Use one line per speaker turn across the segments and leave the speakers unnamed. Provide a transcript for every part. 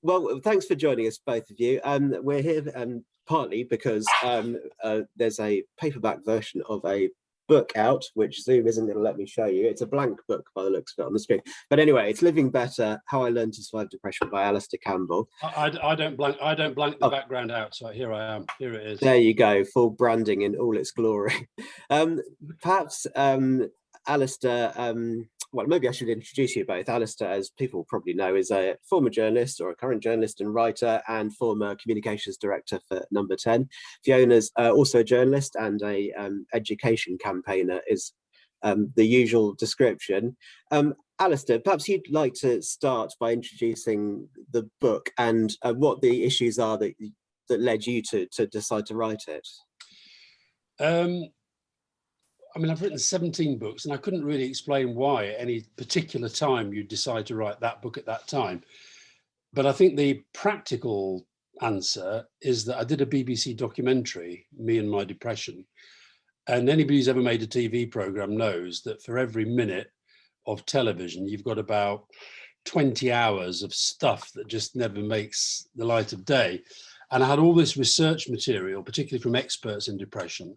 Well, thanks for joining us, both of you. We're here partly because there's a paperback version of a book out, which Zoom isn't going to let me show you. It's a blank book by the looks of it on the screen. But anyway, it's Living Better: How I Learned to Survive Depression by Alastair Campbell.
I don't blank the background out, so here I am. Here it is.
There you go, full branding in all its glory. Perhaps Alastair, well, maybe I should introduce you both. Alastair, as people probably know, is a former journalist, or a current journalist and writer, and former communications director for Number 10. Fiona's also a journalist and a education campaigner, is the usual description. Alastair, perhaps you'd like to start by introducing the book and what the issues are that led you to decide to write it.
I mean, I've written 17 books, and I couldn't really explain why at any particular time you'd decide to write that book at that time. But I think the practical answer is that I did a BBC documentary, Me and My Depression. And anybody who's ever made a TV program knows that for every minute of television, you've got about 20 hours of stuff that just never makes the light of day. And I had all this research material, particularly from experts in depression.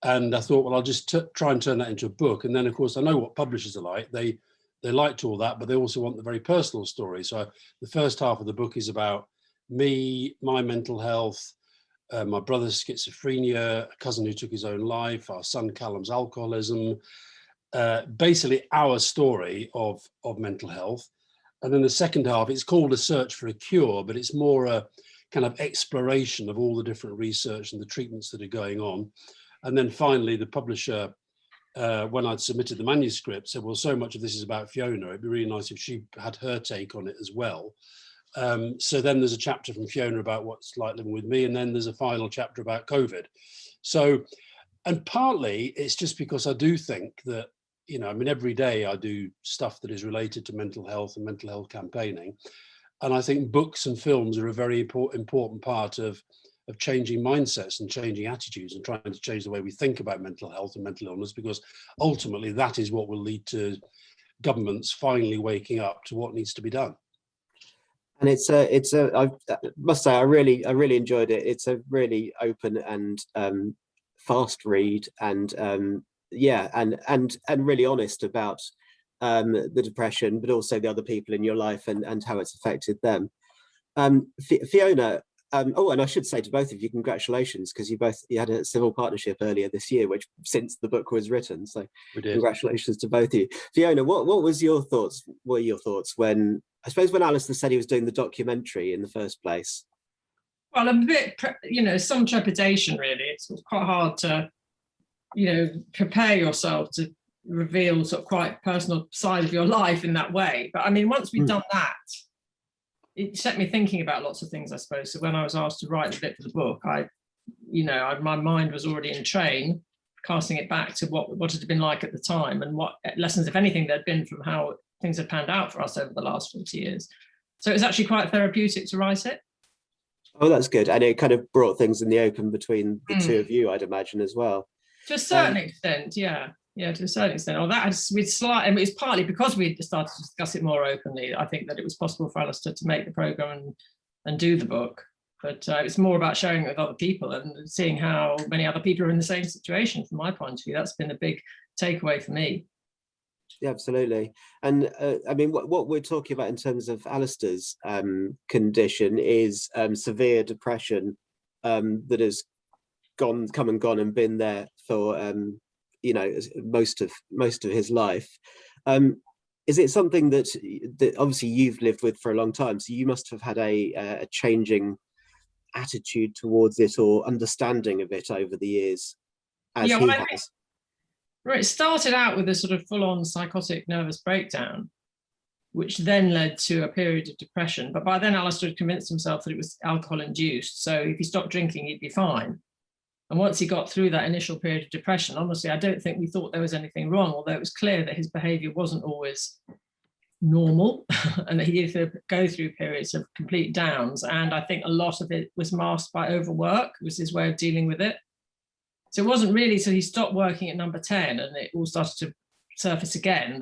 And I thought, well, I'll just try and turn that into a book. And then, of course, I know what publishers are like. They liked all that, but they also want the very personal story. So the first half of the book is about me, my mental health, my brother's schizophrenia, a cousin who took his own life, our son Callum's alcoholism, basically our story of mental health. And then the second half, it's called A Search for a Cure, but it's more a kind of exploration of all the different research and the treatments that are going on. And then finally, the publisher, when I'd submitted the manuscript, said, well, so much of this is about Fiona. It'd be really nice if she had her take on it as well. So then there's a chapter from Fiona about what's like living with me. And then there's a final chapter about COVID. So, and partly it's just because I do think that, you know, I mean, every day I do stuff that is related to mental health and mental health campaigning. And I think books and films are a very important part of changing mindsets and changing attitudes and trying to change the way we think about mental health and mental illness, because ultimately that is what will lead to governments finally waking up to what needs to be done.
And I must say, I really enjoyed it. It's a really open and fast read, and yeah, and really honest about the depression, but also the other people in your life and how it's affected them. Fiona, oh, and I should say to both of you, congratulations, because you had a civil partnership earlier this year, which since the book was written. So congratulations to both of you. Fiona, what was your thoughts? What were your thoughts when, I suppose, when Alastair said he was doing the documentary in the first place?
Well, a bit, some trepidation, really. It's quite hard to, prepare yourself to reveal sort of quite personal side of your life in that way. But I mean, once we've done that, it set me thinking about lots of things, I suppose. So when I was asked to write the bit for the book, my mind was already in train, casting it back to what it had been like at the time and what lessons, if anything, there'd been from how things had panned out for us over the last 40 years. So it was actually quite therapeutic to write it.
Oh, that's good. And it kind of brought things in the open between the two of you, I'd imagine, as well.
To a certain extent, yeah. Yeah, to a certain extent. Or that and it's partly because we started to discuss it more openly. I think that it was possible for Alastair to make the programme and do the book. But it's more about sharing it with other people and seeing how many other people are in the same situation. From my point of view, that's been a big takeaway for me.
Yeah, absolutely. And I mean, what we're talking about in terms of Alastair's condition is severe depression that has come and gone and been there for most of his life. Is it something that obviously you've lived with for a long time, so you must have had a changing attitude towards it or understanding of it over the years, as he has?
Right, it started out with a sort of full-on psychotic nervous breakdown, which then led to a period of depression. But by then Alastair had convinced himself that it was alcohol-induced, so if he stopped drinking, he'd be fine. And once he got through that initial period of depression, honestly, I don't think we thought there was anything wrong, although it was clear that his behaviour wasn't always normal and that he needed to go through periods of complete downs. And I think a lot of it was masked by overwork, was his way of dealing with it. So it wasn't really till he stopped working at Number 10 and it all started to surface again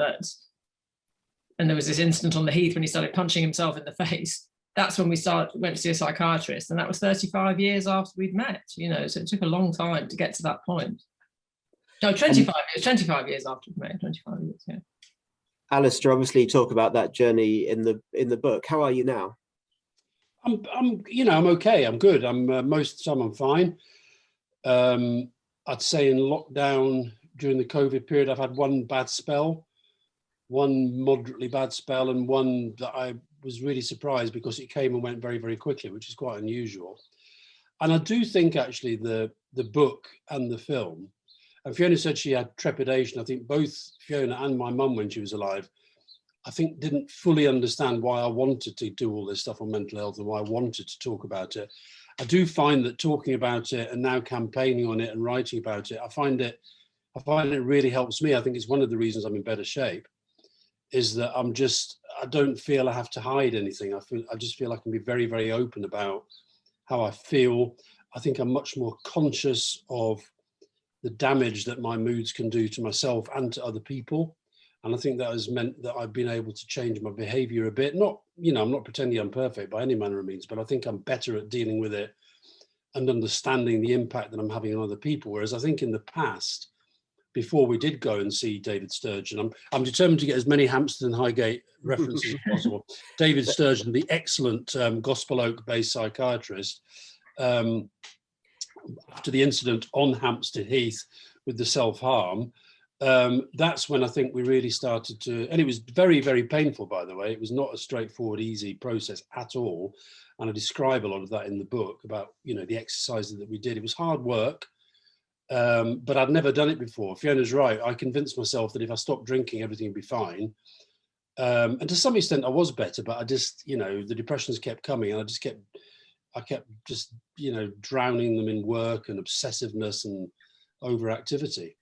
and there was this incident on the Heath when he started punching himself in the face. that's when we went to see a psychiatrist, and that was 35 years after we'd met, you know, so it took a long time to get to that point. No, 25 years, 25 years after we met, 25 years, yeah.
Alastair, obviously you talk about that journey in the book. How are you now?
I'm okay. I'm good. Most of the time I'm fine. I'd say in lockdown during the COVID period, I've had one bad spell, one moderately bad spell, and one that I was really surprised because it came and went very, very quickly, which is quite unusual. And I do think actually the book and the film, and Fiona said she had trepidation. I think both Fiona and my mum, when she was alive, I think didn't fully understand why I wanted to do all this stuff on mental health and why I wanted to talk about it. I do find that talking about it and now campaigning on it and writing about it, I find it really helps me. I think it's one of the reasons I'm in better shape, is that I don't feel I have to hide anything. I just feel I can be very, very open about how I feel. I think I'm much more conscious of the damage that my moods can do to myself and to other people. And I think that has meant that I've been able to change my behavior a bit. Not, I'm not pretending I'm perfect by any manner of means, but I think I'm better at dealing with it and understanding the impact that I'm having on other people. Whereas I think in the past, before we did go and see David Sturgeon, I'm determined to get as many Hampstead and Highgate references as possible. David Sturgeon, the excellent Gospel Oak-based psychiatrist, after the incident on Hampstead Heath with the self-harm, that's when I think we really started to, and it was very, very painful, by the way. It was not a straightforward, easy process at all. And I describe a lot of that in the book about, the exercises that we did. It was hard work, but I'd never done it before. Fiona's right. I convinced myself that if I stopped drinking, everything would be fine. And to some extent I was better, but I just, the depressions kept coming, and I kept just, drowning them in work and obsessiveness and overactivity.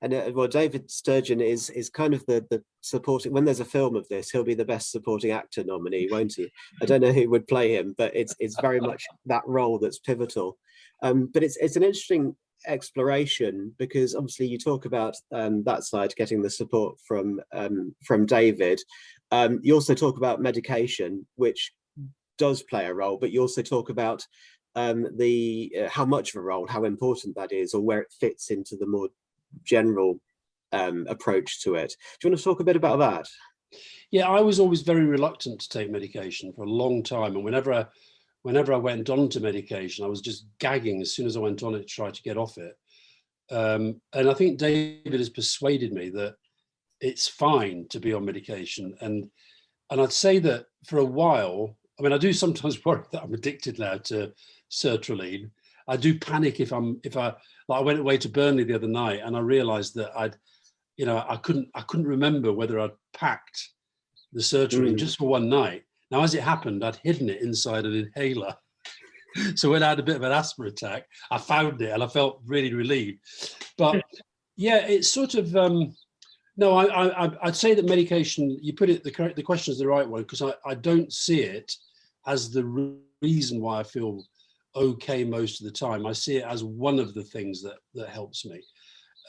And well, David Sturgeon is kind of the supporting. When there's a film of this, he'll be the best supporting actor nominee, won't he? I don't know who would play him, but it's very much that role that's pivotal. But it's an interesting exploration, because obviously you talk about that side, getting the support from David. You also talk about medication, which does play a role, but you also talk about how much of a role, how important that is, or where it fits into the more general approach to it. Do you want to talk a bit about that?
Yeah, I was always very reluctant to take medication for a long time, and whenever I went on to medication, I was just gagging as soon as I went on it to try to get off it. And I think David has persuaded me that it's fine to be on medication, and I'd say that for a while, I mean, I do sometimes worry that I'm addicted now to sertraline. I do panic if I went away to Burnley the other night and I realized that I couldn't remember whether I'd packed the sertraline just for one night. Now, as it happened, I'd hidden it inside an inhaler. So when I had a bit of an asthma attack, I found it and I felt really relieved. But yeah, it's sort of, no, I'd say that medication, you put it, the question is the right one, because I don't see it as the reason why I feel okay most of the time. I see it as one of the things that helps me.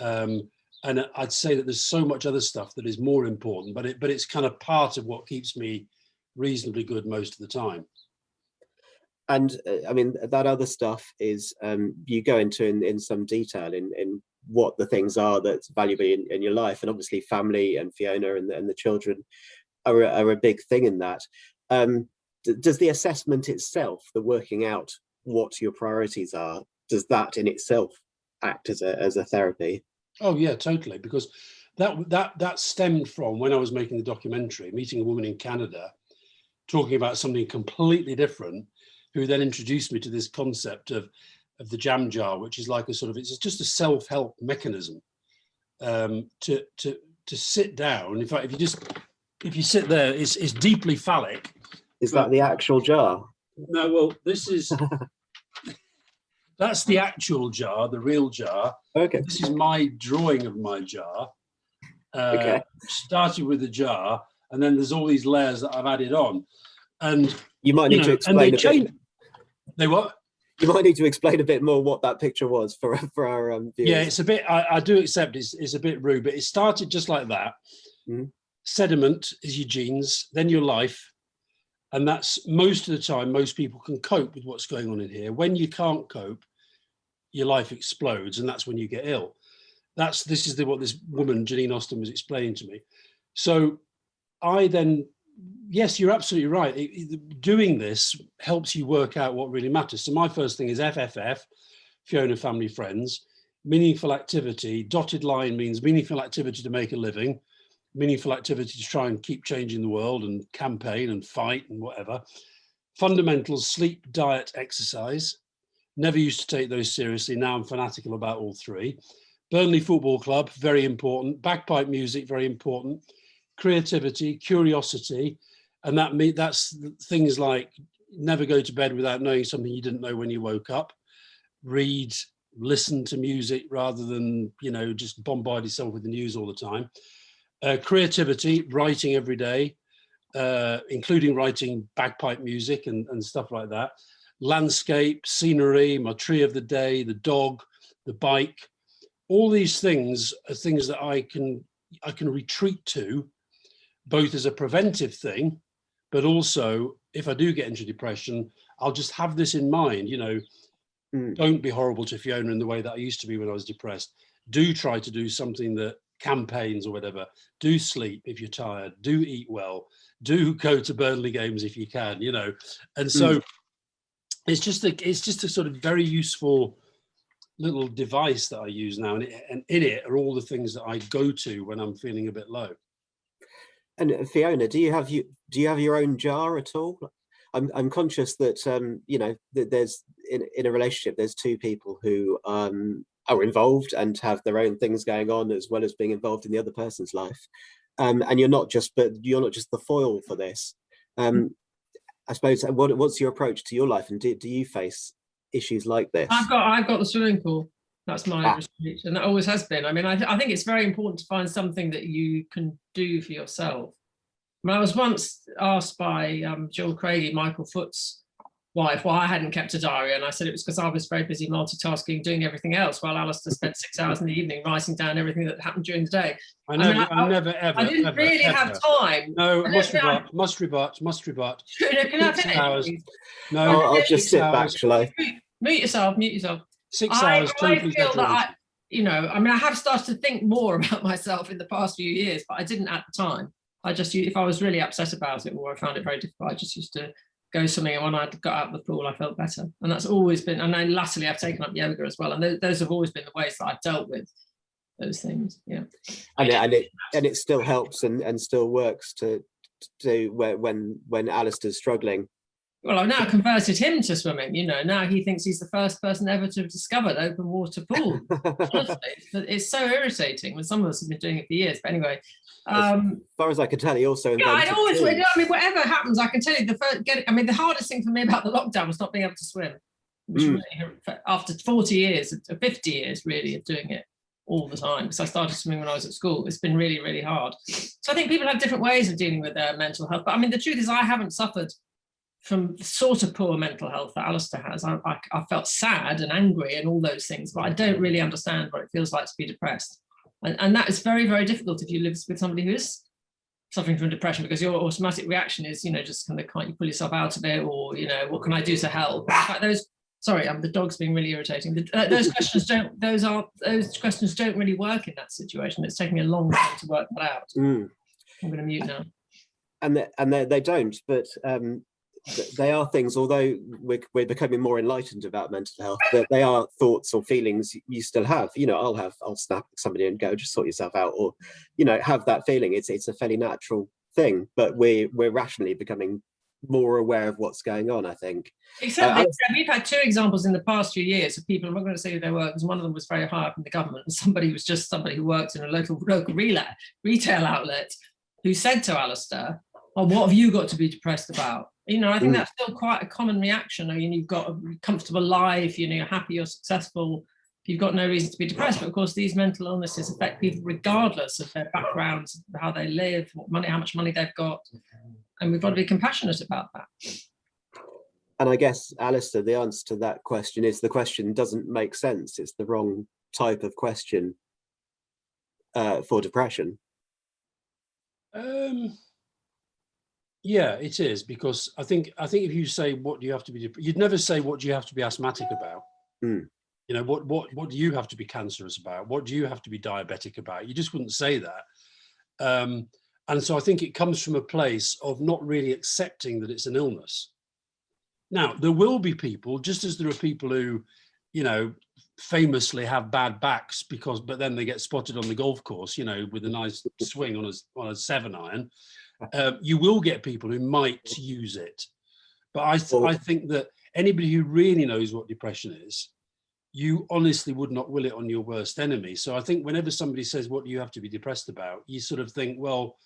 And I'd say that there's so much other stuff that is more important, but it's kind of part of what keeps me reasonably good most of the time.
And I mean, that other stuff is you go into in some detail in what the things are that's valuable in your life, and obviously family and Fiona and the children are a big thing in that. Does the assessment itself, the working out what your priorities are, does that in itself act as a therapy?
Oh yeah, totally. Because that stemmed from when I was making the documentary, meeting a woman in Canada, talking about something completely different, who then introduced me to this concept of the jam jar, which is like it's just a self-help mechanism to sit down. In fact, if you sit there, it's deeply phallic.
Is that the actual jar?
No, well, this is that's the actual jar, the real jar.
Okay.
This is my drawing of my jar.
Okay.
Started with the jar, and then there's all these layers that I've added on. And
you might need to explain a bit.
They what?
You might need to explain a bit more what that picture was for our viewers.
Yeah, it's a bit. I do accept it's a bit rude, but it started just like that. Mm-hmm. Sediment is your genes, then your life, And that's most of the time, most people can cope with what's going on in here. When you can't cope, your life explodes, and that's when you get ill. This is what this woman, Janine Austin, was explaining to me. So I then, yes, you're absolutely right. Doing this helps you work out what really matters. So my first thing is FFF, Fiona, family, friends. Meaningful activity, dotted line means meaningful activity to make a living, meaningful activity to try and keep changing the world and campaign and fight and whatever. Fundamentals, sleep, diet, exercise. Never used to take those seriously. Now I'm fanatical about all three. Burnley Football Club, very important. Bagpipe music, very important. Creativity, curiosity, and that's things like never go to bed without knowing something you didn't know when you woke up. Read, listen to music rather than, just bombard yourself with the news all the time. Creativity, writing every day, including writing bagpipe music and stuff like that. Landscape, scenery, my tree of the day, the dog, the bike. All these things are things that I can retreat to, both as a preventive thing, but also if I do get into depression, I'll just have this in mind, Don't be horrible to Fiona in the way that I used to be when I was depressed. Do try to do something that campaigns or whatever. Do sleep if you're tired. Do eat well. Do go to Burnley games if you can, And so it's just a sort of very useful little device that I use now, and in it are all the things that I go to when I'm feeling a bit low.
And Fiona, do you have your own jar at all? I'm conscious that that there's in a relationship there's two people who are involved and have their own things going on as well as being involved in the other person's life, and you're not just the foil for this. I suppose what's your approach to your life, and do you face issues like this?
I've got the swimming pool. That's my retreat, and that always has been. I mean, I think it's very important to find something that you can do for yourself. I was once asked by Jill Craigie, Michael Foot's wife, why I hadn't kept a diary, and I said it was because I was very busy multitasking, doing everything else, while Alastair spent 6 hours in the evening writing down everything that happened during the day.
I never ever.
I didn't really have time.
No, must rebut.
Can I finish?
Hours.
No,
I'll just sit back, shall I?
Mute yourself.
6 hours.
I feel that I have started to think more about myself in the past few years, but I didn't at the time. If I was really upset about it or I found it very difficult, I just used to go swimming, and when I got out of the pool, I felt better. And that's always been, and then latterly I've taken up yoga as well. And those have always been the ways that I've dealt with those things. Yeah.
And it still helps and still works to when Alastair's struggling.
Well, I've now converted him to swimming. Now he thinks he's the first person ever to have discovered open water pools. Honestly, it's so irritating when some of us have been doing it for years. But anyway,
as far as I can tell, he also
I'd always. Whatever happens, I can tell you the hardest thing for me about the lockdown was not being able to swim. Which really, after 40 years, 50 years really of doing it all the time, because I started swimming when I was at school. It's been really, really hard. So I think people have different ways of dealing with their mental health. But the truth is, I haven't suffered from the sort of poor mental health that Alastair has. I felt sad and angry and all those things, but I don't really understand what it feels like to be depressed. And that is very, very difficult if you live with somebody who is suffering from depression, because your automatic reaction is, just kind of, can't you pull yourself out of it, or, what can I do to help? In fact, the dog's being really irritating. Those questions don't really work in that situation. It's taking a long time to work that out. I'm going to mute now.
And they don't, but they are things, although we're becoming more enlightened about mental health, that they are thoughts or feelings you still have. I'll snap at somebody and go, just sort yourself out, or have that feeling. It's a fairly natural thing, but we're rationally becoming more aware of what's going on, I think.
Exactly. We've had two examples in the past few years of people, I'm not going to say who they were, because one of them was very high up in the government, and somebody was just somebody who worked in a local retail outlet, who said to Alastair, "Oh, what have you got to be depressed about?" I think that's still quite a common reaction. You've got a comfortable life, you're happy, you're successful, you've got no reason to be depressed. But of course, these mental illnesses affect people regardless of their backgrounds, how they live, how much money they've got. And we've got to be compassionate about that.
And I guess, Alastair, the answer to that question is the question doesn't make sense. It's the wrong type of question for depression.
Yeah, it is, because I think if you say what do you have to be, you'd never say what do you have to be asthmatic about.
Mm.
You know, what do you have to be cancerous about? What do you have to be diabetic about? You just wouldn't say that. And so I think it comes from a place of not really accepting that it's an illness. Now, there will be people, just as there are people who, you know, famously have bad backs but then they get spotted on the golf course, you know, with a nice swing on a 7-iron. You will get people who might use it. But I think that anybody who really knows what depression is, you honestly would not will it on your worst enemy. So I think whenever somebody says, what do you have to be depressed about? You sort of think, well,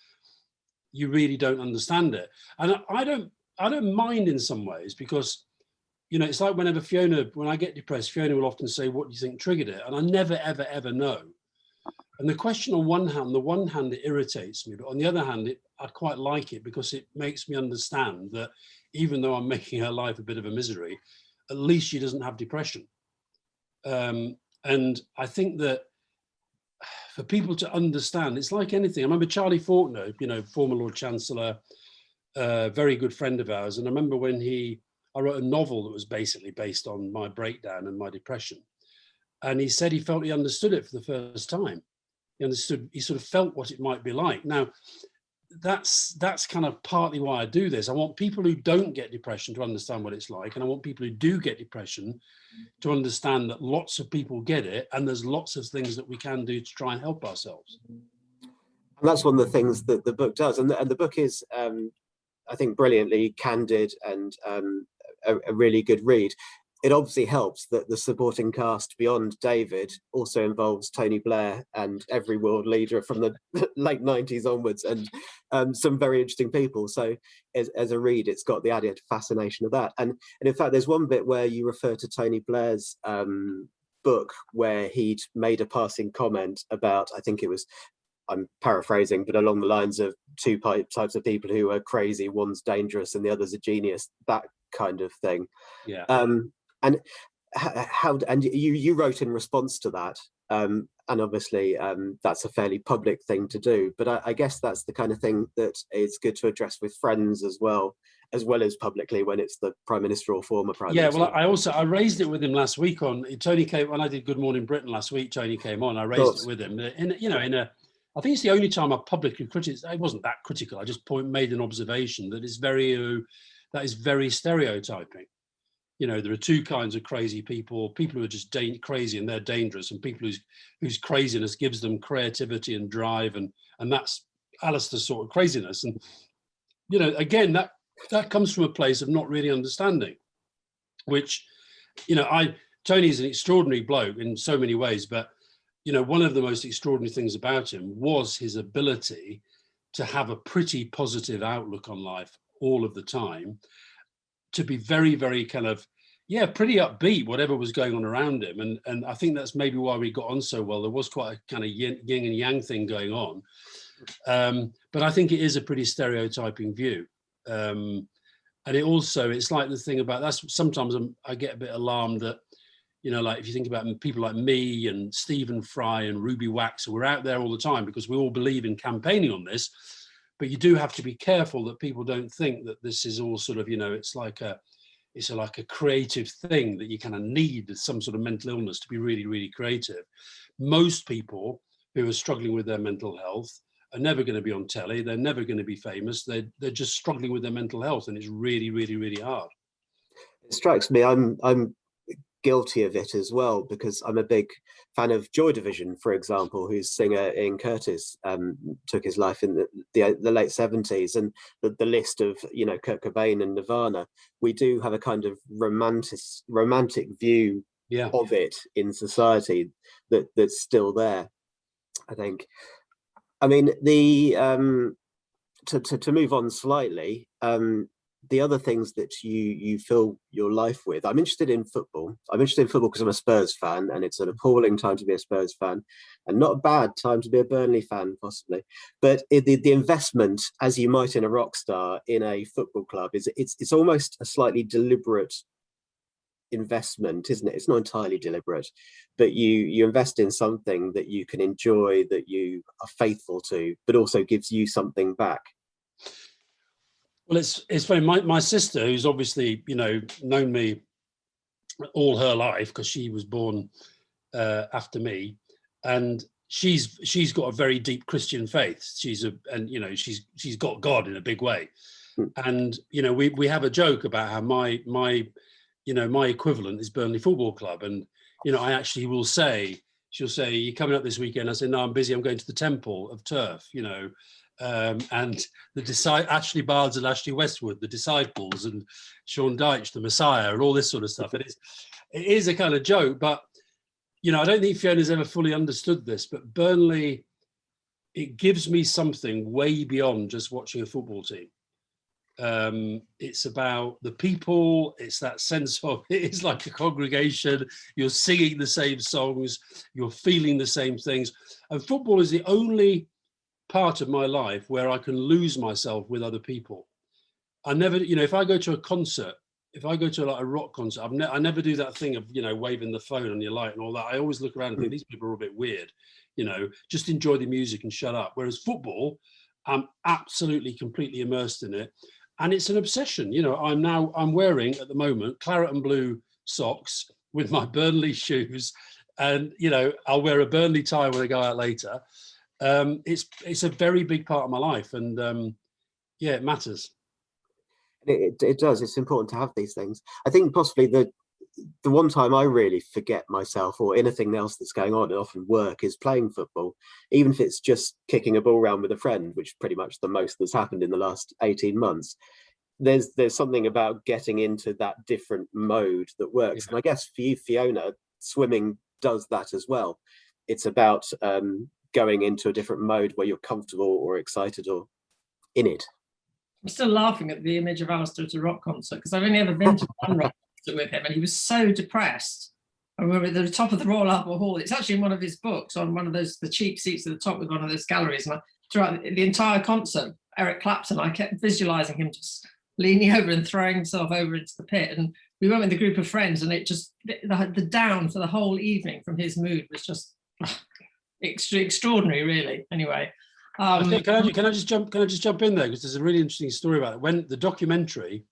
you really don't understand it. And I don't mind in some ways, because, you know, it's like when I get depressed, Fiona will often say, what do you think triggered it? And I never, ever, ever know. And the question on one hand, it irritates me, but on the other hand, I quite like it, because it makes me understand that even though I'm making her life a bit of a misery, at least she doesn't have depression. And I think that for people to understand, it's like anything. I remember Charlie Faulkner, you know, former Lord Chancellor, very good friend of ours. And I remember when I wrote a novel that was basically based on my breakdown and my depression. And he said he felt he understood it for the first time. He sort of felt what it might be like. Now, that's kind of partly why I do this. I want people who don't get depression to understand what it's like. And I want people who do get depression to understand that lots of people get it, and there's lots of things that we can do to try and help ourselves.
And that's one of the things that the book does. And the book is, I think, brilliantly candid and a really good read. It obviously helps that the supporting cast beyond David also involves Tony Blair and every world leader from the late 90s onwards, and some very interesting people. So as a read, it's got the added fascination of that. And in fact, there's one bit where you refer to Tony Blair's book, where he'd made a passing comment about, I think it was, I'm paraphrasing, but along the lines of two types of people who are crazy, one's dangerous and the other's a genius, that kind of thing.
Yeah.
And you wrote in response to that, and obviously that's a fairly public thing to do, but I guess that's the kind of thing that is good to address with friends as well as publicly when it's the Prime Minister or former Prime Minister.
Well, I raised it with him last week Tony came, when I did Good Morning Britain last week, Tony came on, I raised it with him I think it's the only time I publicly criticized. I wasn't that critical, I just made an observation that is very stereotyping. You know, there are two kinds of crazy people who are just crazy and they're dangerous, and people whose craziness gives them creativity and drive, and that's Alastair's sort of craziness. And, you know, again, that comes from a place of not really understanding, which, you know, Tony's an extraordinary bloke in so many ways, but, you know, one of the most extraordinary things about him was his ability to have a pretty positive outlook on life all of the time, to be very, very kind of, pretty upbeat, whatever was going on around him. And I think that's maybe why we got on so well. There was quite a kind of yin and yang thing going on. But I think it is a pretty stereotyping view. And it's like the thing about, that's sometimes I get a bit alarmed that, you know, like if you think about people like me and Stephen Fry and Ruby Wax, we're out there all the time because we all believe in campaigning on this. But you do have to be careful that people don't think that this is all sort of, you know, it's like a creative thing that you kind of need some sort of mental illness to be really, really creative. Most people who are struggling with their mental health are never going to be on telly. They're never going to be famous. They're just struggling with their mental health, and it's really, really, really hard.
It strikes me, I'm guilty of it as well, because I'm a big fan of Joy Division, for example, whose singer Ian Curtis took his life in the late 70s, and the list of, you know, Kurt Cobain and Nirvana. We do have a kind of romantic view of it in society that's still there, I think. I mean, to move on slightly, the other things that you fill your life with. I'm interested in football. I'm interested in football because I'm a Spurs fan, and it's an appalling time to be a Spurs fan, and not a bad time to be a Burnley fan, possibly. But the investment, as you might in a rock star, in a football club, it's almost a slightly deliberate investment, isn't it? It's not entirely deliberate, but you invest in something that you can enjoy, that you are faithful to, but also gives you something back.
Well, it's funny. My sister, who's obviously, you know, known me all her life because she was born after me, and she's got a very deep Christian faith. She's got God in a big way. And, you know, we have a joke about how my equivalent is Burnley Football Club. And, you know, I actually will say, she'll say, "You coming up this weekend?" I say, "No, I'm busy. I'm going to the Temple of Turf," you know. And Ashley Barnes and Ashley Westwood, the Disciples, and Sean Dyche, the Messiah, and all this sort of stuff. And it is a kind of joke, but, you know, I don't think Fiona's ever fully understood this, but Burnley, it gives me something way beyond just watching a football team. It's about the people. It's that sense of, it is like a congregation. You're singing the same songs. You're feeling the same things. And football is the only part of my life where I can lose myself with other people. I never, you know, if I go to a concert, if I go to like a rock concert, I never do that thing of, you know, waving the phone on your light and all that. I always look around and think these people are a bit weird, you know, just enjoy the music and shut up. Whereas football, I'm absolutely completely immersed in it. And it's an obsession. You know, I'm wearing at the moment claret and blue socks with my Burnley shoes. And, you know, I'll wear a Burnley tie when I go out later. It's a very big part of my life. And yeah, it matters.
It does. It's important to have these things. I think possibly the one time I really forget myself or anything else that's going on, and often work, is playing football, even if it's just kicking a ball around with a friend, which is pretty much the most that's happened in the last 18 months. There's something about getting into that different mode that works.
Yeah.
And I guess for you, Fiona, swimming does that as well. It's about going into a different mode where you're comfortable or excited or in it.
I'm still laughing at the image of Alastair at a rock concert because I've only ever been to one rock concert with him, and he was so depressed. And we were at the top of the Royal Albert Hall. It's actually in one of his books, on one of those, the cheap seats at the top with one of those galleries. And throughout the entire concert, Eric Clapton, I kept visualizing him just leaning over and throwing himself over into the pit. And we went with a group of friends, and it just, the down for the whole evening from his mood was just extraordinary, really. Anyway.
Can I just jump in there, because there's a really interesting story about it. When the documentary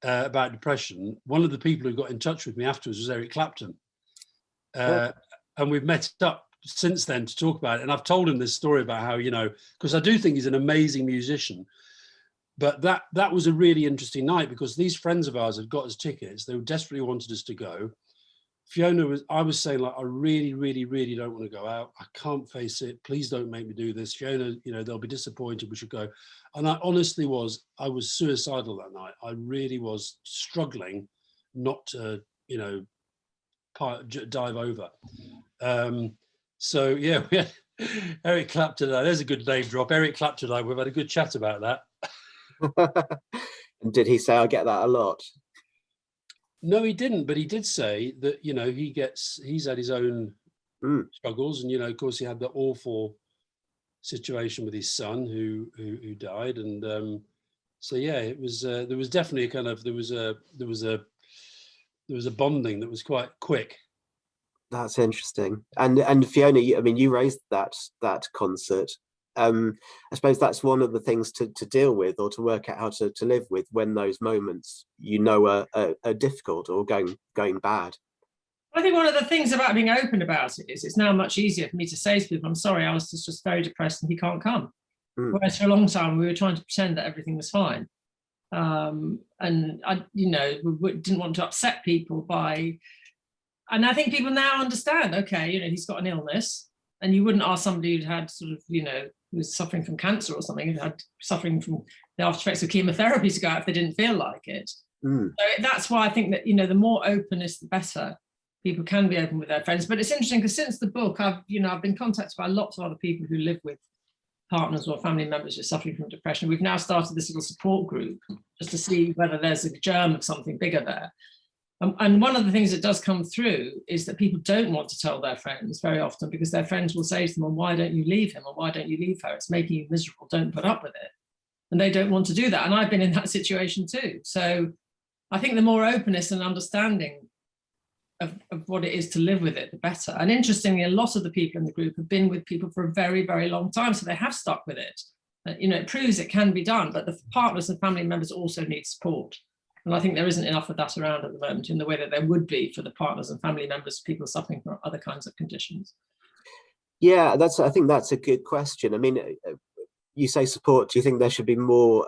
about depression, one of the people who got in touch with me afterwards was Eric Clapton, and we've met up since then to talk about it. And I've told him this story about how, you know, because I do think he's an amazing musician, but that was a really interesting night because these friends of ours had got us tickets. They desperately wanted us to go. Fiona I was saying, like, I really, really, really don't want to go out. I can't face it. Please don't make me do this. Fiona, you know, they'll be disappointed. We should go. And I honestly I was suicidal that night. I really was struggling not to, you know, dive over. So yeah, we had Eric Clapton. There's a good name drop. Eric Clapton and I, we've had a good chat about that.
And did he say, "I get that a lot"?
No, he didn't, but he did say that, you know, he's had his own struggles, and, you know, of course, he had the awful situation with his son who died, and so yeah, it was there was definitely a kind of there was a bonding that was quite quick.
That's interesting. And Fiona, I mean, you raised that concert. I suppose that's one of the things to deal with, or to work out how to live with when those moments, you know, are difficult or going bad.
I think one of the things about being open about it is it's now much easier for me to say to people, "I'm sorry, Alastair's just very depressed and he can't come." Whereas for a long time we were trying to pretend that everything was fine, and I, you know, we didn't want to upset people by. And I think people now understand. Okay, you know, he's got an illness. And you wouldn't ask somebody who'd had sort of, you know, who was suffering from cancer or something, who had suffering from the after effects of chemotherapy to go out if they didn't feel like it. So that's why I think that, you know, the more openness, the better. People can be open with their friends. But it's interesting because since the book, I've been contacted by lots of other people who live with partners or family members who are suffering from depression. We've now started this little support group just to see whether there's a germ of something bigger there. And one of the things that does come through is that people don't want to tell their friends very often because their friends will say to them, "Well, why don't you leave him? Or why don't you leave her? It's making you miserable. Don't put up with it." And they don't want to do that. And I've been in that situation too. So I think the more openness and understanding of what it is to live with it, the better. And interestingly, a lot of the people in the group have been with people for a very, very long time. So they have stuck with it. it proves it can be done, but the partners and family members also need support. And I think there isn't enough of that around at the moment in the way that there would be for the partners and family members, people suffering from other kinds of conditions.
Yeah, I think that's a good question. I mean, you say support. Do you think there should be more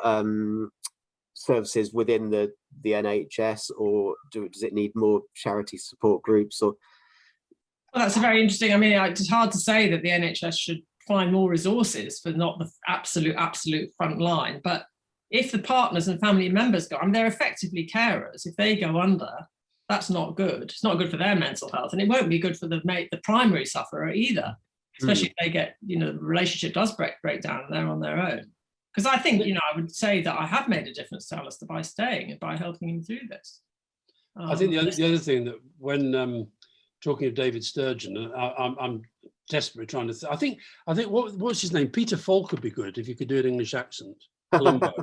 services within the NHS, or does it need more charity support groups? Or
well, that's a very interesting. I mean, it's hard to say that the NHS should find more resources for not the absolute front line, but if the partners and family members go, I mean, they're effectively carers. If they go under, that's not good. It's not good for their mental health, and it won't be good for the primary sufferer either, especially if they get, the relationship does break down and they're on their own. Because I think, I would say that I have made a difference to Alastair by staying and by helping him through this.
I think the other thing that when talking of David Sturgeon, I'm desperately trying to. I think what's his name? Peter Falk would be good if you could do an English accent. Columbo.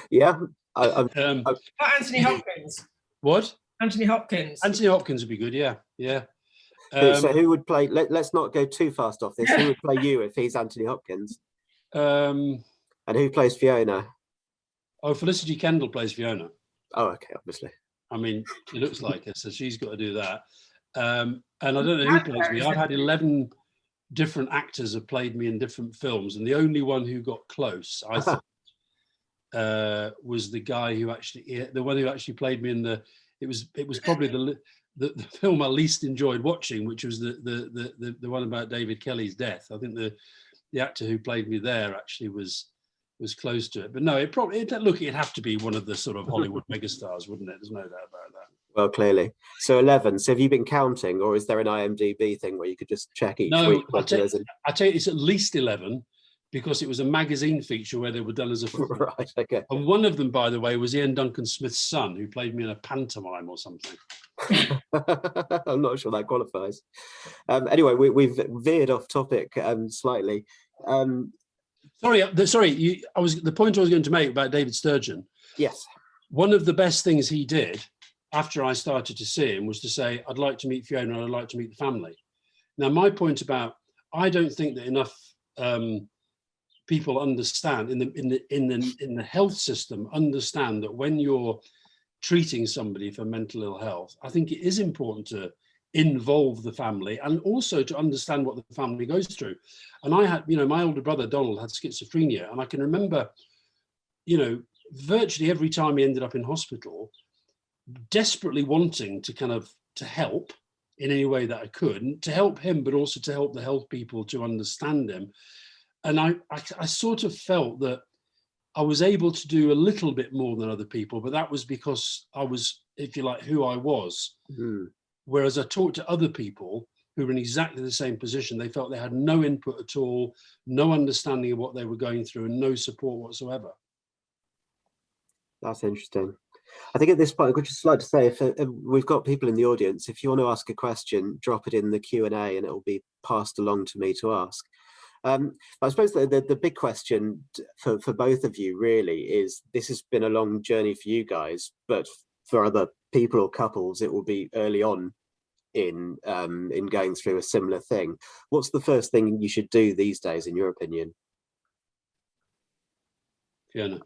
Yeah.
Anthony Hopkins.
What?
Anthony Hopkins.
Anthony Hopkins would be good. Yeah, yeah.
So who would play? Let's not go too fast off this. Who would play you if he's Anthony Hopkins? And who plays Fiona?
Oh, Felicity Kendall plays Fiona.
Oh, okay, obviously.
I mean, she looks like her, so she's got to do that. And I don't know who plays me. I've had 11 different actors have played me in different films, and the only one who got close, I thought, was the guy who actually played me in the. It was probably the film I least enjoyed watching, which was the one about David Kelly's death. I think the actor who played me there actually was close to it. But no, it'd have to be one of the sort of Hollywood megastars, wouldn't it? There's no doubt about that.
Well, clearly. So 11. So have you been counting, or is there an IMDb thing where you could just check each week?
I tell you, it's at least 11, because it was a magazine feature where they were done as a film.
Right, okay.
And one of them, by the way, was Ian Duncan Smith's son, who played me in a pantomime or something.
I'm not sure that qualifies. Anyway, we've veered off topic slightly.
Sorry. The point I was going to make about David Sturgeon.
Yes.
One of the best things he did after I started to see him was to say, "I'd like to meet Fiona and I'd like to meet the family." Now, my point about, I don't think that enough people understand in the health system understand that when you're treating somebody for mental ill health, I think it is important to involve the family and also to understand what the family goes through. And I had, my older brother Donald had schizophrenia, and I can remember, virtually every time he ended up in hospital, desperately wanting to help in any way that I could, and to help him, but also to help the health people to understand him. And I sort of felt that I was able to do a little bit more than other people, but that was because I was, if you like, who I was. Mm-hmm. Whereas I talked to other people who were in exactly the same position, they felt they had no input at all, no understanding of what they were going through, and no support whatsoever.
That's interesting. I think at this point, I would just like to say, if we've got people in the audience, if you want to ask a question, drop it in the Q&A and it will be passed along to me to ask. I suppose the big question for both of you really is, this has been a long journey for you guys, but for other people or couples, it will be early on in going through a similar thing. What's the first thing you should do these days, in your opinion?
Fiona.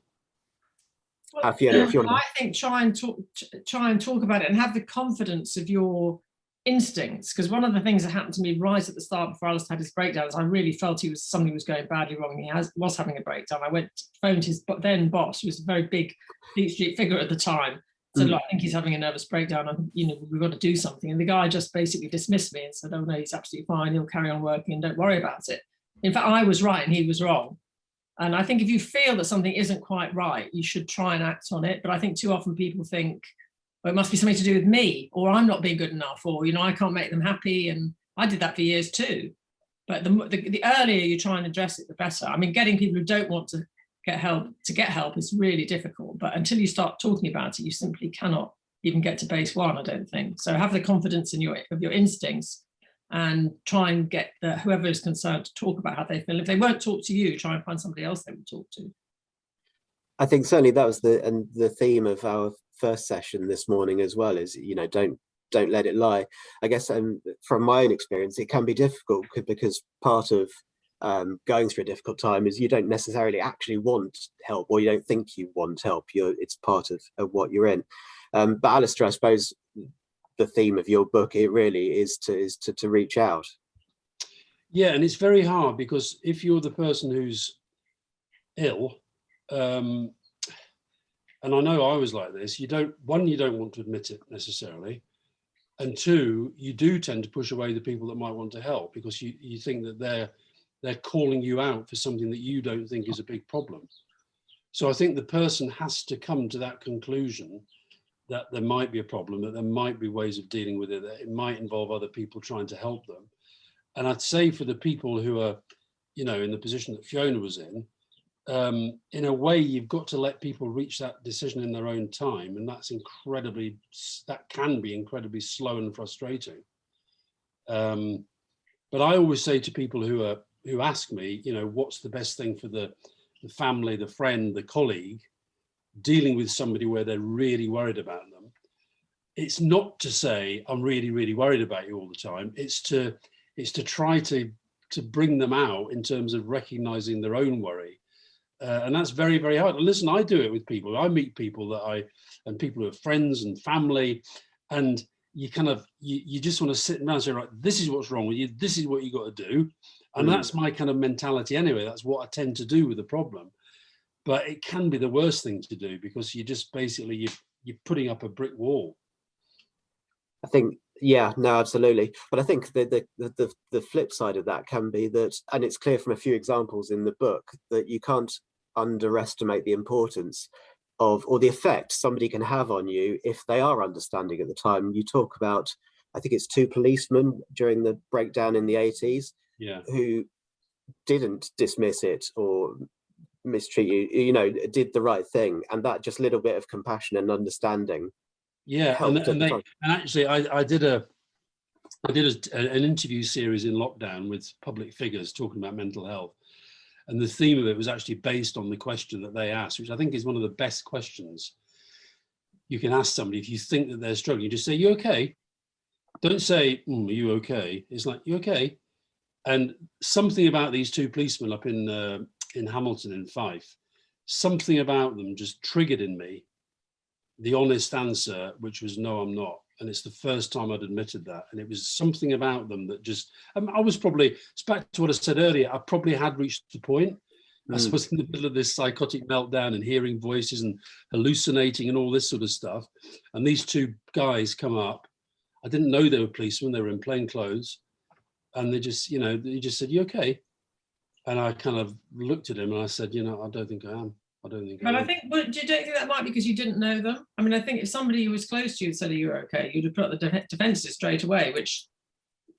Well,
Fiona.
I think try and talk about it and have the confidence of your instincts, because one of the things that happened to me right at the start before Alastair had his breakdown is I really felt something was going badly wrong, and he was having a breakdown. I phoned his then boss, who was a very big Fleet Street figure at the time, said, "Look, I think he's having a nervous breakdown, and we've got to do something." And the guy just basically dismissed me and said, "Oh no, he's absolutely fine, he'll carry on working and don't worry about it." In fact, I was right and he was wrong. And I think if you feel that something isn't quite right, you should try and act on it. But I think too often people think, well, it must be something to do with me, or I'm not being good enough, or I can't make them happy. And I did that for years too. But the earlier you try and address it, the better. I mean, getting people who don't want to get help is really difficult. But until you start talking about it, you simply cannot even get to base one, I don't think. So have the confidence in your instincts and try and get whoever is concerned to talk about how they feel. If they won't talk to you, try and find somebody else they would talk to.
I think certainly that was the theme of our first session this morning as well, is don't let it lie. I guess from my own experience, it can be difficult because part of going through a difficult time is you don't necessarily actually want help, or you don't think you want help. It's part of what you're in. But Alastair, I suppose the theme of your book, it really is to reach out.
Yeah, and it's very hard because if you're the person who's ill, and I know I was like this, you don't want to admit it necessarily, and two, you do tend to push away the people that might want to help because you think that they're calling you out for something that you don't think is a big problem. So I think the person has to come to that conclusion that there might be a problem, that there might be ways of dealing with it, that it might involve other people trying to help them. And I'd say for the people who are, in the position that Fiona was in a way, you've got to let people reach that decision in their own time. And that can be incredibly slow and frustrating. But I always say to people who ask me, what's the best thing for the family, the friend, the colleague, dealing with somebody where they're really worried about them, it's not to say, I'm really, really worried about you all the time. It's to try to bring them out in terms of recognizing their own worry. And that's very, very hard. And listen, I do it with people. I meet people and people who are friends and family, and you just want to sit down and say, right, this is what's wrong with you. This is what you got to do. And that's my kind of mentality anyway. That's what I tend to do with the problem. But it can be the worst thing to do because you just basically, you're putting up a brick wall.
I think, yeah, no, absolutely. But I think the flip side of that can be that, and it's clear from a few examples in the book, that you can't underestimate the importance of, or the effect somebody can have on you if they are understanding at the time. You talk about, I think it's 2 policemen during the breakdown in the 80s, who didn't dismiss it or mistreat you, did the right thing, and that just little bit of compassion and understanding.
Yeah, and actually, I did an interview series in lockdown with public figures talking about mental health, and the theme of it was actually based on the question that they asked, which I think is one of the best questions you can ask somebody if you think that they're struggling. You just say, "You okay?" Don't say, "Are you okay?" It's like, "You okay?" And something about these 2 policemen up in Hamilton in Fife, something about them just triggered in me the honest answer, which was, "No, I'm not." And it's the first time I'd admitted that. And it was something about them that just, it's back to what I said earlier, I probably had reached the point. I was in the middle of this psychotic meltdown and hearing voices and hallucinating and all this sort of stuff. And these 2 guys come up. I didn't know they were policemen. They were in plain clothes. And they just said, "You okay?" And I kind of looked at him and I said, I don't think I am.
But you don't think that might be because you didn't know them? I mean, I think if somebody who was close to you said, "Are you okay?" you'd have put the defences straight away, which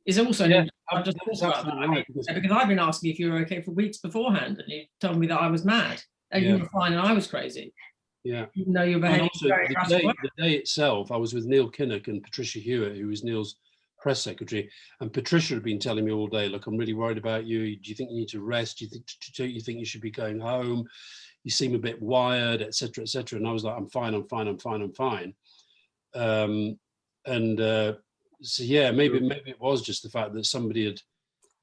is also I've just thought about that. Right, because I've been asking if you were okay for weeks beforehand, and you told me that I was mad and you were fine and I was crazy.
Yeah.
Even though you were behaving very
the day itself, I was with Neil Kinnock and Patricia Hewitt, who was Neil's press secretary, and Patricia had been telling me all day, "Look, I'm really worried about you. Do you think you need to rest? Do you think you should be going home? You seem a bit wired, etc., etc." And I was like, "I'm fine. So yeah, maybe it was just the fact that somebody had,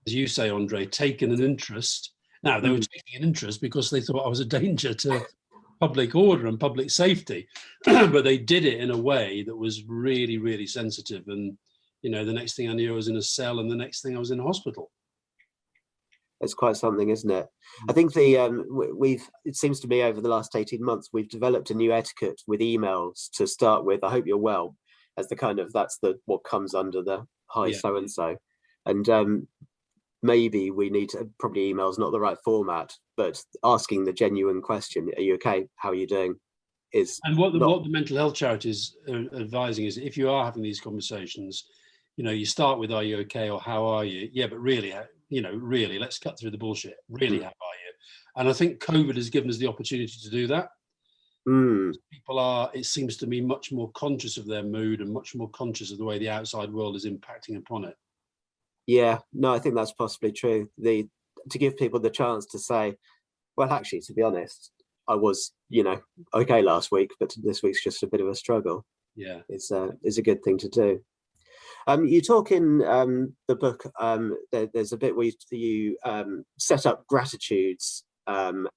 as you say, Andre, taken an interest. Now they were taking an interest because they thought I was a danger to public order and public safety, but they did it in a way that was really, really sensitive. And the next thing I knew, I was in a cell, and the next thing I was in a hospital.
It's quite something, isn't it? I think it seems to me over the last 18 months, we've developed a new etiquette with emails to start with. "I hope you're well," as that's what comes under the "hi so-and-so." And maybe we need to, probably email's not the right format, but asking the genuine question, "Are you okay? How are you doing?"
And what the mental health charities are advising is, if you are having these conversations, you start with, "Are you okay?" or "How are you?" Yeah, but really, really, let's cut through the bullshit. Really, how are you? And I think COVID has given us the opportunity to do that. People are, it seems to me, much more conscious of their mood and much more conscious of the way the outside world is impacting upon it.
Yeah, no, I think that's possibly true. To give people the chance to say, "Well, actually, to be honest, I was, okay last week, but this week's just a bit of a struggle."
Yeah,
is a good thing to do. You talk in the book, there's a bit where you set up gratitudes and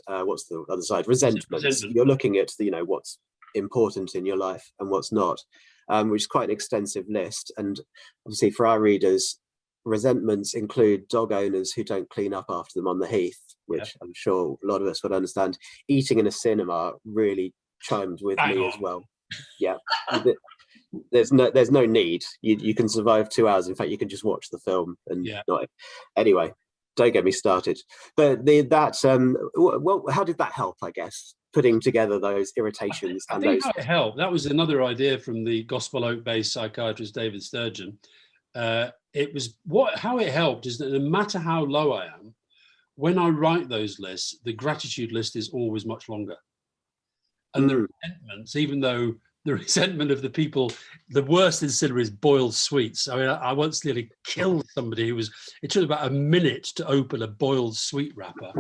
what's the other side? Resentments. You're looking at what's important in your life and what's not, which is quite an extensive list. And obviously for our readers, resentments include dog owners who don't clean up after them on the heath, which I'm sure a lot of us would understand. Eating in a cinema really chimed with me as well. Yeah. There's no need. You can survive 2 hours. In fact, you can just watch the film and not. Anyway, don't get me started. But well, how did that help? I guess putting together those irritations
I think how it helped. That was another idea from the Gospel Oak-based psychiatrist David Sturgeon. It was how it helped is that no matter how low I am, when I write those lists, the gratitude list is always much longer. And the resentments, even though the resentment of the people, the worst in cinema is boiled sweets. I mean, I once nearly killed somebody it took about a minute to open a boiled sweet wrapper.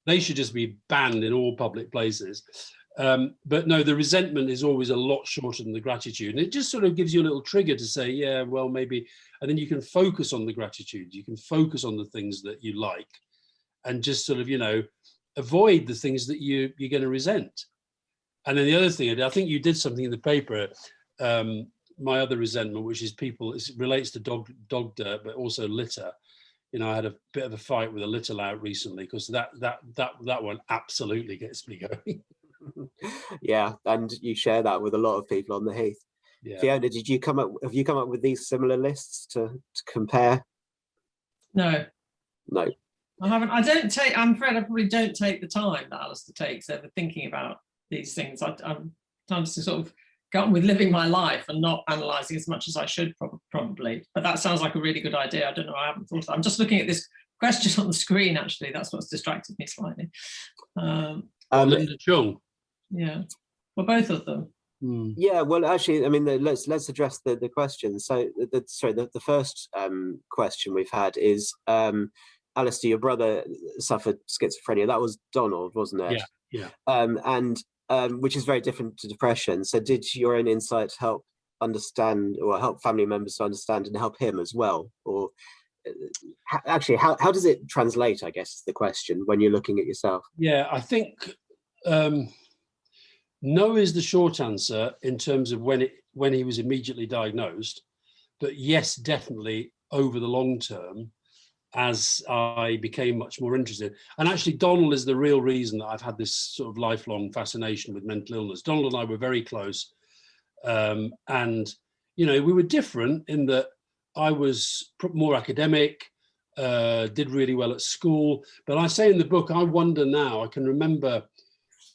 They should just be banned in all public places. But no, the resentment is always a lot shorter than the gratitude. And it just sort of gives you a little trigger to say, yeah, well, maybe, and then you can focus on the gratitude. You can focus on the things that you like and just sort of, avoid the things that you're going to resent. And then the other thing, I think you did something in the paper, my other resentment, which is it relates to dog dirt, but also litter. I had a bit of a fight with a litter lout recently because that one absolutely gets me going.
Yeah, and you share that with a lot of people on the heath. Yeah. Fiona, have you come up with these similar lists to compare?
No. I haven't. I'm afraid I probably don't take the time that Alastair takes over thinking about these things. I'm trying to sort of get on with living my life and not analysing as much as I should probably. But that sounds like a really good idea. I don't know. I haven't thought of that. I'm just looking at this question on the screen. Actually, that's what's distracted me slightly.
Linda Chung.
Yeah. Well, both of them.
Yeah. Well, actually, I mean, let's address the question. So, the first question we've had is, Alastair, your brother suffered schizophrenia. That was Donald, wasn't it?
Yeah.
And which is very different to depression. So did your own insights help understand or help family members to understand and help him as well? Or actually, how does it translate, I guess, is the question when you're looking at yourself?
Yeah, I think no is the short answer in terms of when he was immediately diagnosed. But yes, definitely over the long term, as I became much more interested. And actually, Donald is the real reason that I've had this sort of lifelong fascination with mental illness. Donald and I were very close. And, we were different in that I was more academic, did really well at school. But I say in the book, I wonder now, I can remember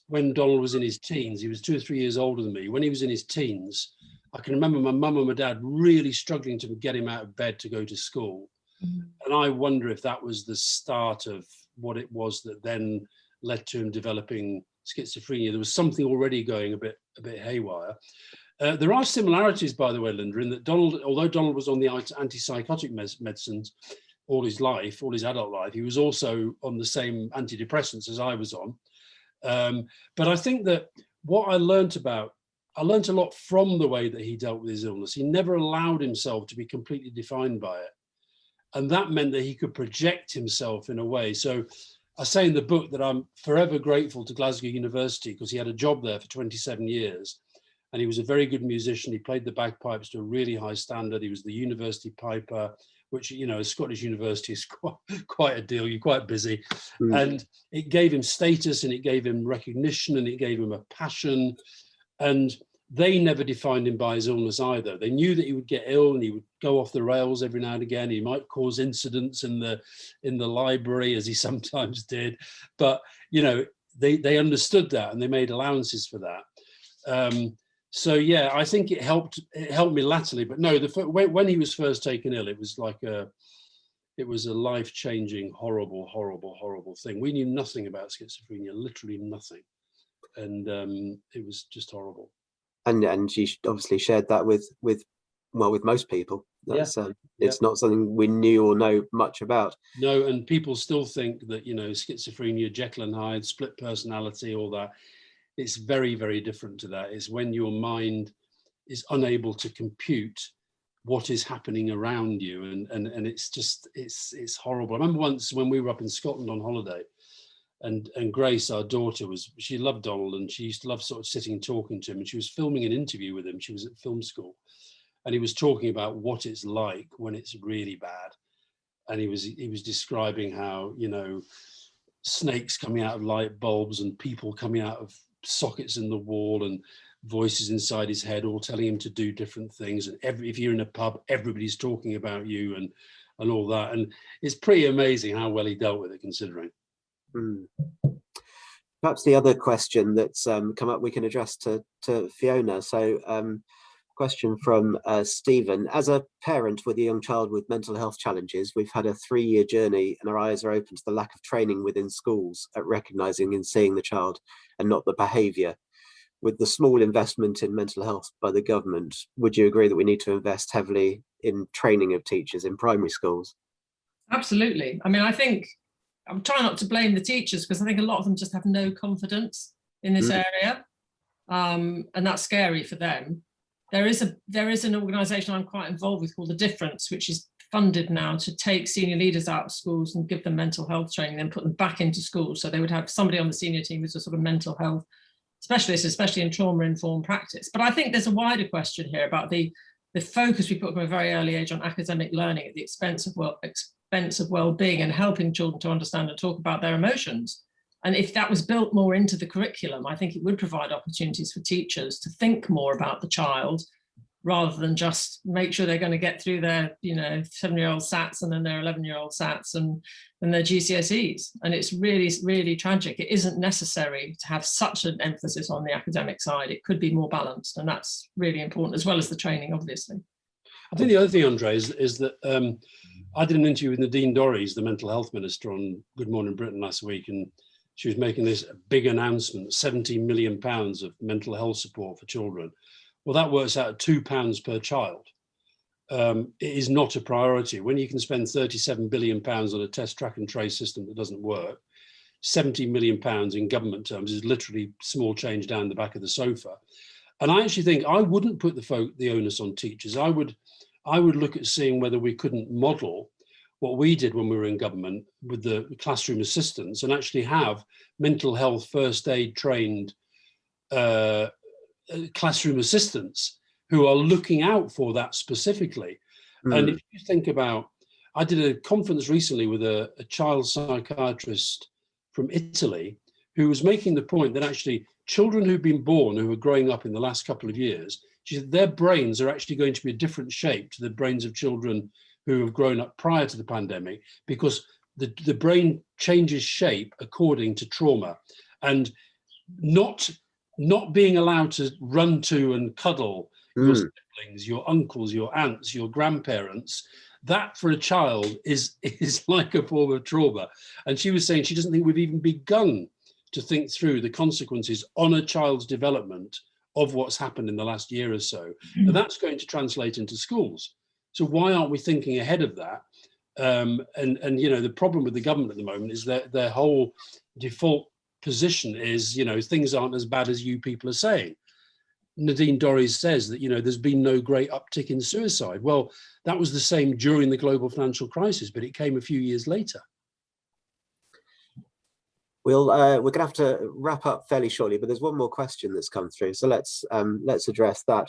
when Donald was in his teens, he was 2 or 3 years older than me. When he was in his teens, I can remember my mum and my dad really struggling to get him out of bed to go to school. And I wonder if that was the start of what it was that then led to him developing schizophrenia. There was something already going a bit haywire. There are similarities, by the way, Linda, in that although Donald was on the antipsychotic medicines all his life, all his adult life, he was also on the same antidepressants as I was on. But I think that what I learned a lot from the way that he dealt with his illness. He never allowed himself to be completely defined by it. And that meant that he could project himself in a way. So I say in the book that I'm forever grateful to Glasgow University because he had a job there for 27 years. And he was a very good musician. He played the bagpipes to a really high standard. He was the university piper, which, a Scottish university is quite a deal. You're quite busy. And it gave him status and it gave him recognition and it gave him a passion. And they never defined him by his illness either. They knew that he would get ill and he would go off the rails every now and again. He might cause incidents in the library, as he sometimes did. But, they understood that and they made allowances for that. So, yeah, I think it helped me latterly. But no, when he was first taken ill, it was a life-changing, horrible, horrible, horrible thing. We knew nothing about schizophrenia, literally nothing. And it was just horrible.
And you obviously shared that with most people. It's not something we knew or know much about.
No, and people still think that schizophrenia, Jekyll and Hyde, split personality, all that. It's very, very different to that. It's when your mind is unable to compute what is happening around you, and it's just it's horrible. I remember once when we were up in Scotland on holiday, and Grace, our daughter, she loved Donald, and she used to love sort of sitting and talking to him, and she was filming an interview with him. She was at film school, and he was talking about what it's like when it's really bad, and he was describing how, you know, snakes coming out of light bulbs and people coming out of sockets in the wall and voices inside his head all telling him to do different things, and if you're in a pub, everybody's talking about you and all that. And it's pretty amazing how well he dealt with it, considering.
Perhaps the other question that's come up we can address to Fiona. So question from Stephen. As a parent with a young child with mental health challenges, we've had a 3-year journey, and our eyes are open to the lack of training within schools at recognising and seeing the child and not the behaviour. With the small investment in mental health by the government, would you agree that we need to invest heavily in training of teachers in primary schools?
Absolutely. I mean, I think I'm trying not to blame the teachers, because I think a lot of them just have no confidence in this area, and that's scary for them. There is an organisation I'm quite involved with called The Difference, which is funded now to take senior leaders out of schools and give them mental health training, then put them back into schools. So they would have somebody on the senior team who's a sort of mental health specialist, especially in trauma-informed practice. But I think there's a wider question here about the focus we put from a very early age on academic learning at the expense of well-being, and helping children to understand and talk about their emotions. And if that was built more into the curriculum, I think it would provide opportunities for teachers to think more about the child, rather than just make sure they're going to get through their, 7-year-old SATs and then their 11-year-old SATs and their GCSEs. And it's really, really tragic. It isn't necessary to have such an emphasis on the academic side. It could be more balanced, and that's really important, as well as the training, obviously.
I think the other thing, Andre, is that I did an interview with Nadine Dorries, the mental health minister, on Good Morning Britain last week, and she was making this big announcement, £17 million of mental health support for children. Well, that works out at £2 per child. It is not a priority. When you can spend £37 billion on a test, track and trace system that doesn't work, £70 million in government terms is literally small change down the back of the sofa. And I actually think I wouldn't put the onus on teachers. I would look at seeing whether we couldn't model what we did when we were in government with the classroom assistants, and actually have mental health first aid trained classroom assistants who are looking out for that specifically. And if you think about, I did a conference recently with a child psychiatrist from Italy who was making the point that actually children who've been born, who are growing up in the last couple of years, she said their brains are actually going to be a different shape to the brains of children who have grown up prior to the pandemic, because the brain changes shape according to trauma. And not being allowed to run to and cuddle your siblings, your uncles, your aunts, your grandparents, that for a child is like a form of trauma. And she was saying she doesn't think we've even begun to think through the consequences on a child's development of what's happened in the last year or so. And that's going to translate into schools. So why aren't we thinking ahead of that? And the problem with the government at the moment is that their whole default position is, things aren't as bad as you people are saying. Nadine Dorries says that, there's been no great uptick in suicide. Well, that was the same during the global financial crisis, but it came a few years later.
We're going to have to wrap up fairly shortly, but there's one more question that's come through, so let's address that.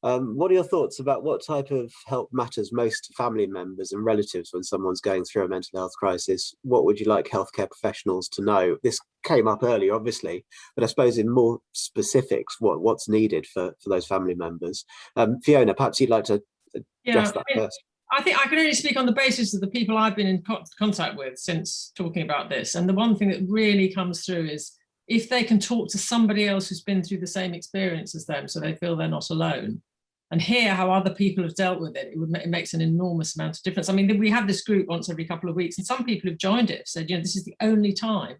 What are your thoughts about what type of help matters most to family members and relatives when someone's going through a mental health crisis? What would you like healthcare professionals to know? This came up earlier, obviously, but I suppose in more specifics, what's needed for those family members? Fiona, perhaps you'd like to address that first.
I think I can only speak on the basis of the people I've been in contact with since talking about this. And the one thing that really comes through is if they can talk to somebody else who's been through the same experience as them, so they feel they're not alone, and hear how other people have dealt with it, it makes an enormous amount of difference. I mean, we have this group once every couple of weeks, and some people who've joined it have said, this is the only time,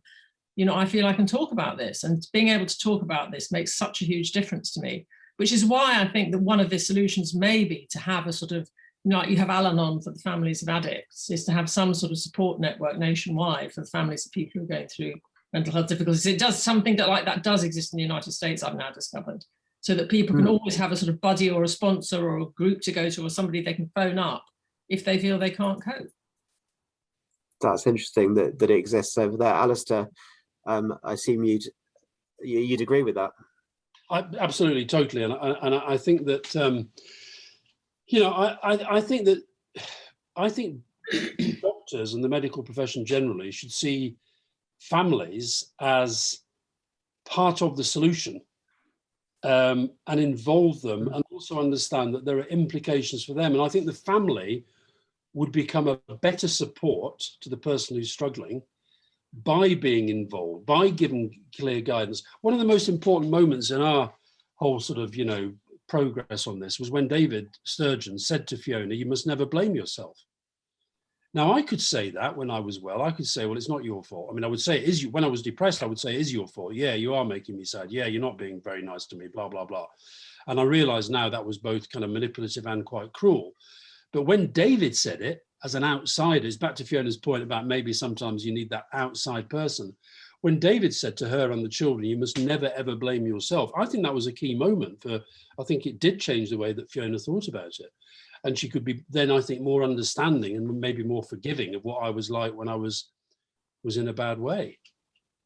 I feel I can talk about this. And being able to talk about this makes such a huge difference to me, which is why I think that one of the solutions may be to have a sort of, like you have Al-Anon for the families of addicts, is to have some sort of support network nationwide for the families of people who are going through mental health difficulties. It does something like that does exist in the United States, I've now discovered. so that people can always have a sort of buddy or a sponsor or a group to go to or somebody they can phone up if they feel they can't cope.
That's interesting that it exists over there. Alastair, I assume you'd agree with that.
Absolutely, totally, and I think that I think doctors and the medical profession generally should see families as part of the solution, and involve them, and also understand that there are implications for them. And I think the family would become a better support to the person who's struggling by being involved, by giving clear guidance. One of the most important moments in our whole sort of, progress on this was when David Sturgeon said to Fiona, "You must never blame yourself." Now, I could say that when I was well. I could say, well, it's not your fault. I mean, I would say, when I was depressed, I would say, it is your fault. Yeah, you are making me sad. Yeah, you're not being very nice to me, blah, blah, blah. And I realize now that was both kind of manipulative and quite cruel. But when David said it as an outsider, it's back to Fiona's point about maybe sometimes you need that outside person. When David said to her and the children, "You must never, ever blame yourself," I think that was a key moment I think it did change the way that Fiona thought about it. And she could be then, I think, more understanding and maybe more forgiving of what I was like when I was in a bad way.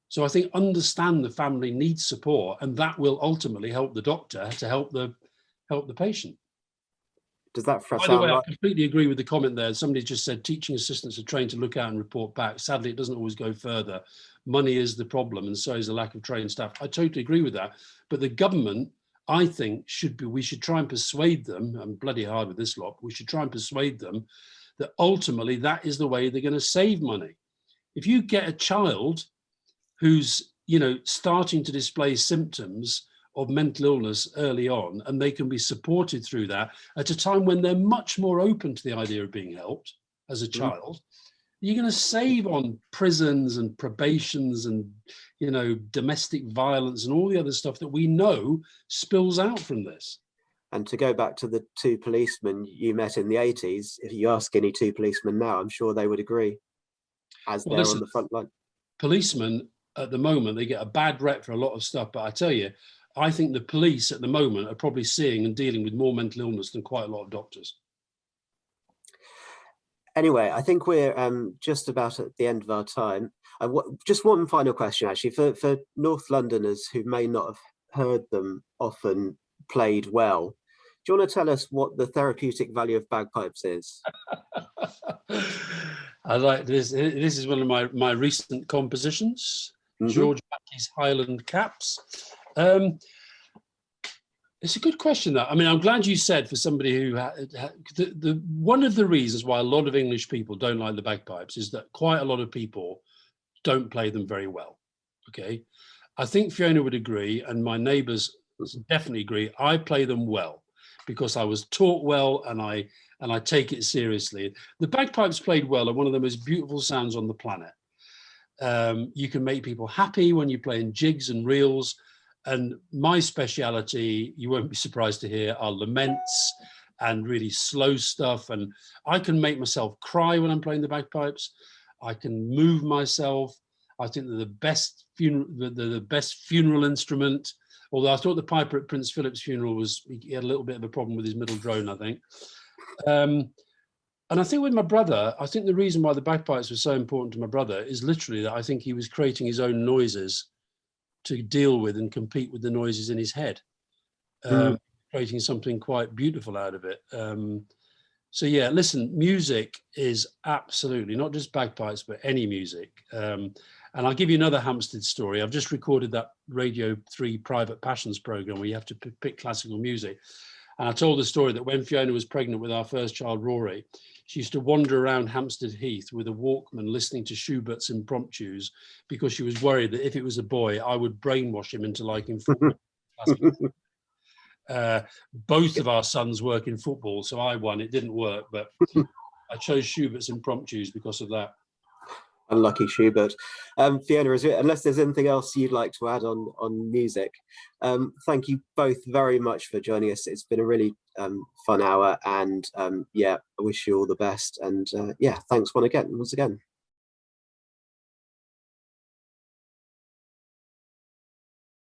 So I think understand the family needs support, and that will ultimately help the doctor to help the patient.
Does that
By the way, I completely agree with the comment there. Somebody just said teaching assistants are trained to look out and report back. Sadly, it doesn't always go further. Money is the problem, and so is the lack of trained staff. I totally agree with that. But the government, I think, we should try and persuade them, I'm bloody hard with this lot, we should try and persuade them that ultimately that is the way they're going to save money. If you get a child who's, starting to display symptoms of mental illness early on, and they can be supported through that at a time when they're much more open to the idea of being helped as a child, you're going to save on prisons and probations and, domestic violence and all the other stuff that we know spills out from this.
And to go back to the two policemen you met in the 80s, if you ask any two policemen now, I'm sure they would agree, as they're on the front line.
Policemen at the moment, they get a bad rep for a lot of stuff, but I tell you, I think the police at the moment are probably seeing and dealing with more mental illness than quite a lot of doctors.
Anyway, I think we're just about at the end of our time. Just one final question, actually, for North Londoners who may not have heard them often played well. Do you want to tell us what the therapeutic value of bagpipes is?
I like this. This is one of my recent compositions, George Mackey's Highland Caps. It's a good question, though. I mean, I'm glad you said, for somebody who one of the reasons why a lot of English people don't like the bagpipes is that quite a lot of people don't play them very well. Okay, I think Fiona would agree, and my neighbours definitely agree. I play them well because I was taught well, and I take it seriously. The bagpipes played well are one of the most beautiful sounds on the planet. You can make people happy when you play in jigs and reels. And my speciality, you won't be surprised to hear, are laments and really slow stuff. And I can make myself cry when I'm playing the bagpipes. I can move myself. I think they're the best funeral instrument. Although I thought the piper at Prince Philip's funeral he had a little bit of a problem with his middle drone, I think. And I think with my brother, I think the reason why the bagpipes were so important to my brother is literally that I think he was creating his own noises to deal with and compete with the noises in his head, creating something quite beautiful out of it. So yeah, listen, music is absolutely, not just bagpipes, but any music. And I'll give you another Hampstead story. I've just recorded that Radio 3 Private Passions program where you have to pick classical music. And I told the story that when Fiona was pregnant with our first child, Rory, she used to wander around Hampstead Heath with a Walkman listening to Schubert's impromptus because she was worried that if it was a boy, I would brainwash him into liking football. Both of our sons work in football, so I won. It didn't work, but I chose Schubert's impromptus because of that.
Unlucky Schubert. Fiona, unless there's anything else you'd like to add on music, thank you both very much for joining us. It's been a really fun hour, and yeah, I wish you all the best. And yeah, thanks once again.